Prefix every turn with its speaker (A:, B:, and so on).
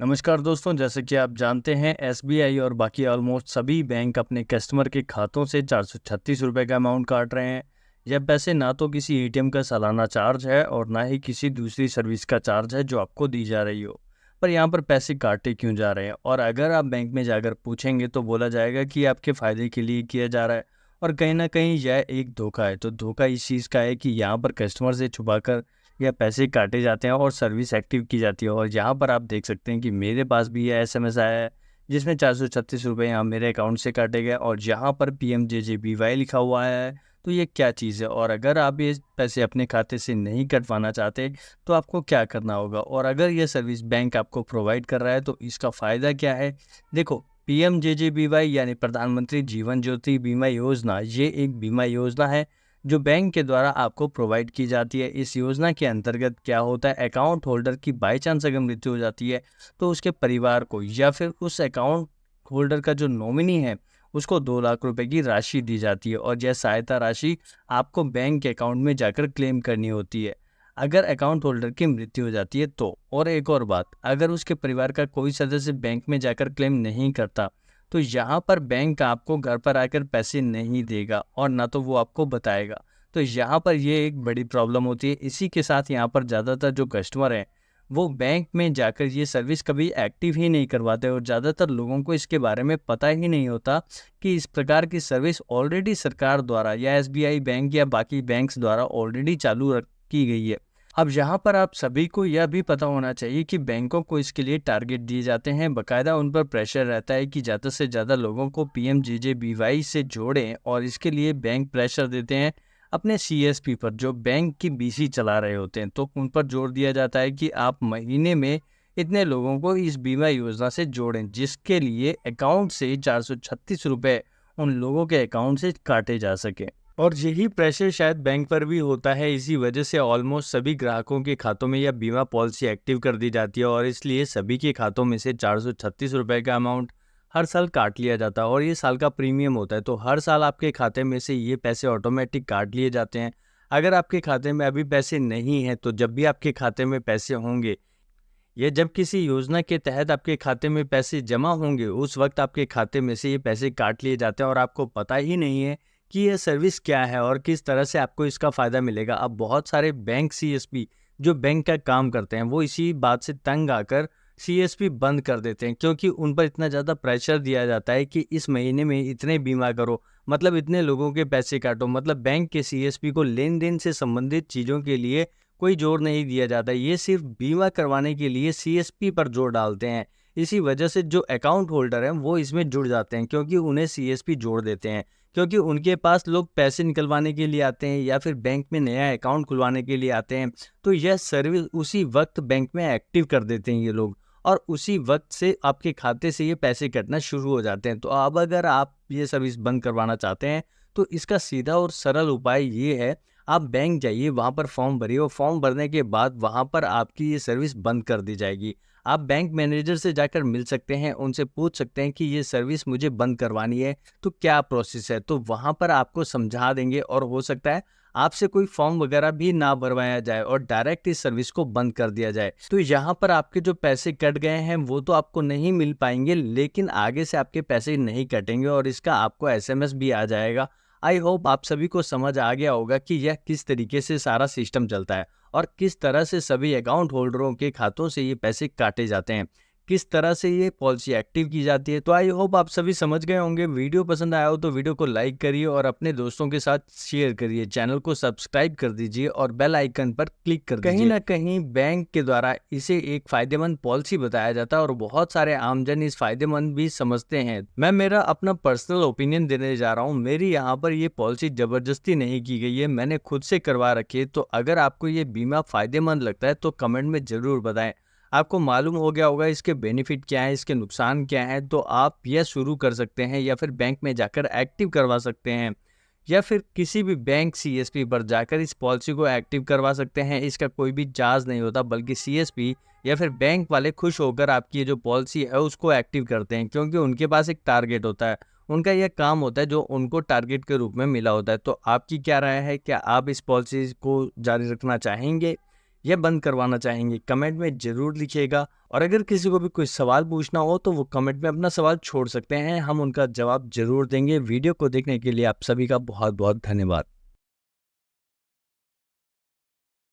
A: नमस्कार दोस्तों, जैसे कि आप जानते हैं एसबीआई और बाकी ऑलमोस्ट सभी बैंक अपने कस्टमर के खातों से 436 रुपये का अमाउंट काट रहे हैं। यह पैसे ना तो किसी एटीएम का सालाना चार्ज है और ना ही किसी दूसरी सर्विस का चार्ज है जो आपको दी जा रही हो। पर यहाँ पर पैसे काटे क्यों जा रहे हैं, और अगर आप बैंक में जाकर पूछेंगे तो बोला जाएगा कि आपके फ़ायदे के लिए किया जा रहा है। और कहीं ना कहीं यह एक धोखा है। तो धोखा इस चीज़ का है कि यहाँ पर कस्टमर से छुपाकर या पैसे काटे जाते हैं और सर्विस एक्टिव की जाती है। और यहाँ पर आप देख सकते हैं कि मेरे पास भी ये एसएमएस आया है जिसमें 436 रुपये यहाँ मेरे अकाउंट से काटे गए और यहाँ पर PMJJBY लिखा हुआ है। तो ये क्या चीज़ है, और अगर आप ये पैसे अपने खाते से नहीं कटवाना चाहते तो आपको क्या करना होगा, और अगर ये सर्विस बैंक आपको प्रोवाइड कर रहा है तो इसका फ़ायदा क्या है। देखो, PMJJBY यानी प्रधानमंत्री जीवन ज्योति बीमा योजना, ये एक बीमा योजना है जो बैंक के द्वारा आपको प्रोवाइड की जाती है। इस योजना के अंतर्गत क्या होता है, अकाउंट होल्डर की बाई चांस अगर मृत्यु हो जाती है तो उसके परिवार को या फिर उस अकाउंट होल्डर का जो नॉमिनी है उसको 2 लाख रुपए की राशि दी जाती है, और यह सहायता राशि आपको बैंक के अकाउंट में जाकर क्लेम करनी होती है अगर अकाउंट होल्डर की मृत्यु हो जाती है तो। और एक और बात, अगर उसके परिवार का कोई सदस्य बैंक में जाकर क्लेम नहीं करता तो यहाँ पर बैंक आपको घर पर आकर पैसे नहीं देगा और ना तो वो आपको बताएगा। तो यहाँ पर ये एक बड़ी प्रॉब्लम होती है। इसी के साथ यहाँ पर ज़्यादातर जो कस्टमर हैं वो बैंक में जाकर ये सर्विस कभी एक्टिव ही नहीं करवाते, और ज़्यादातर लोगों को इसके बारे में पता ही नहीं होता कि इस प्रकार की सर्विस ऑलरेडी सरकार द्वारा या एसबीआई बैंक या बाकी बैंक्स द्वारा ऑलरेडी चालू की गई है। अब यहाँ पर आप सभी को यह भी पता होना चाहिए कि बैंकों को इसके लिए टारगेट दिए जाते हैं, बाकायदा उन पर प्रेशर रहता है कि ज़्यादा से ज़्यादा लोगों को PMJJBY से जोड़ें, और इसके लिए बैंक प्रेशर देते हैं अपने CSP पर जो बैंक की BC चला रहे होते हैं। तो उन पर जोर दिया जाता है कि आप महीने में इतने लोगों को इस बीमा योजना से जोड़ें, जिसके लिए अकाउंट से 436 रुपये उन लोगों के अकाउंट से काटे जा सकें। और यही प्रेशर शायद बैंक पर भी होता है। इसी वजह से ऑलमोस्ट सभी ग्राहकों के खातों में यह बीमा पॉलिसी एक्टिव कर दी जाती है, और इसलिए सभी के खातों में से 436 रुपये का अमाउंट हर साल काट लिया जाता है। और ये साल का प्रीमियम होता है, तो हर साल आपके खाते में से ये पैसे ऑटोमेटिक काट लिए जाते हैं। अगर आपके खाते में अभी पैसे नहीं हैं तो जब भी आपके खाते में पैसे होंगे या जब किसी योजना के तहत आपके खाते में पैसे जमा होंगे उस वक्त आपके खाते में से ये पैसे काट लिए जाते हैं, और आपको पता ही नहीं है कि ये सर्विस क्या है और किस तरह से आपको इसका फ़ायदा मिलेगा। अब बहुत सारे बैंक CSP जो बैंक का काम करते हैं वो इसी बात से तंग आकर CSP बंद कर देते हैं, क्योंकि उन पर इतना ज़्यादा प्रेशर दिया जाता है कि इस महीने में इतने बीमा करो, मतलब इतने लोगों के पैसे काटो। मतलब बैंक के CSP को लेन देन से संबंधित चीज़ों के लिए कोई जोर नहीं दिया जाता। ये सिर्फ बीमा करवाने के लिए CSP पर जोर डालते हैं। इसी वजह से जो अकाउंट होल्डर हैं वो इसमें जुड़ जाते हैं, क्योंकि उन्हें CSP जोड़ देते हैं, क्योंकि उनके पास लोग पैसे निकलवाने के लिए आते हैं या फिर बैंक में नया अकाउंट खुलवाने के लिए आते हैं। तो यह सर्विस उसी वक्त बैंक में एक्टिव कर देते हैं ये लोग, और उसी वक्त से आपके खाते से ये पैसे कटना शुरू हो जाते हैं। तो अब अगर आप ये सर्विस बंद करवाना चाहते हैं तो इसका सीधा और सरल उपाय ये है, आप बैंक जाइए, वहाँ पर फॉर्म भरिए, और फॉर्म भरने के बाद वहाँ पर आपकी ये सर्विस बंद कर दी जाएगी। आप बैंक मैनेजर से जाकर मिल सकते हैं, उनसे पूछ सकते हैं कि ये सर्विस मुझे बंद करवानी है तो क्या प्रोसेस है, तो वहाँ पर आपको समझा देंगे, और हो सकता है आपसे कोई फॉर्म वगैरह भी ना भरवाया जाए और डायरेक्ट इस सर्विस को बंद कर दिया जाए। तो यहाँ पर आपके जो पैसे कट गए हैं वो तो आपको नहीं मिल पाएंगे, लेकिन आगे से आपके पैसे नहीं कटेंगे और इसका आपको SMS भी आ जाएगा। आई होप आप सभी को समझ आ गया होगा कि यह किस तरीके से सारा सिस्टम चलता है और किस तरह से सभी अकाउंट होल्डरों के खातों से ये पैसे काटे जाते हैं, किस तरह से ये पॉलिसी एक्टिव की जाती है। तो आई होप आप सभी समझ गए होंगे। वीडियो पसंद आया हो तो वीडियो को लाइक करिए और अपने दोस्तों के साथ शेयर करिए, चैनल को सब्सक्राइब कर दीजिए और बेल आइकन पर क्लिक कर दीजिए। कहीं ना कहीं बैंक के द्वारा इसे एक फायदेमंद पॉलिसी बताया जाता है और बहुत सारे आमजन इस फायदेमंद भी समझते हैं। मैं मेरा अपना पर्सनल ओपिनियन देने जा रहा हूँ। मेरी यहाँ पर ये पॉलिसी जबरदस्ती नहीं की गई है, मैंने खुद से करवा रखी है। तो अगर आपको ये बीमा फायदेमंद लगता है तो कमेंट में जरूर बताएं। आपको मालूम हो गया होगा इसके बेनिफिट क्या है, इसके नुकसान क्या है, तो आप यह शुरू कर सकते हैं या फिर बैंक में जाकर एक्टिव करवा सकते हैं, या फिर किसी भी बैंक CSP पर जाकर इस पॉलिसी को एक्टिव करवा सकते हैं। इसका कोई भी चार्ज नहीं होता, बल्कि CSP या फिर बैंक वाले खुश होकर आपकी ये जो पॉलिसी है उसको एक्टिव करते हैं, क्योंकि उनके पास एक टारगेट होता है, उनका यह काम होता है जो उनको टारगेट के रूप में मिला होता है। तो आपकी क्या राय है, क्या आप इस पॉलिसी को जारी रखना चाहेंगे या बंद करवाना चाहेंगे, कमेंट में ज़रूर लिखिएगा। और अगर किसी को भी कोई सवाल पूछना हो तो वो कमेंट में अपना सवाल छोड़ सकते हैं, हम उनका जवाब ज़रूर देंगे। वीडियो को देखने के लिए आप सभी का बहुत बहुत धन्यवाद।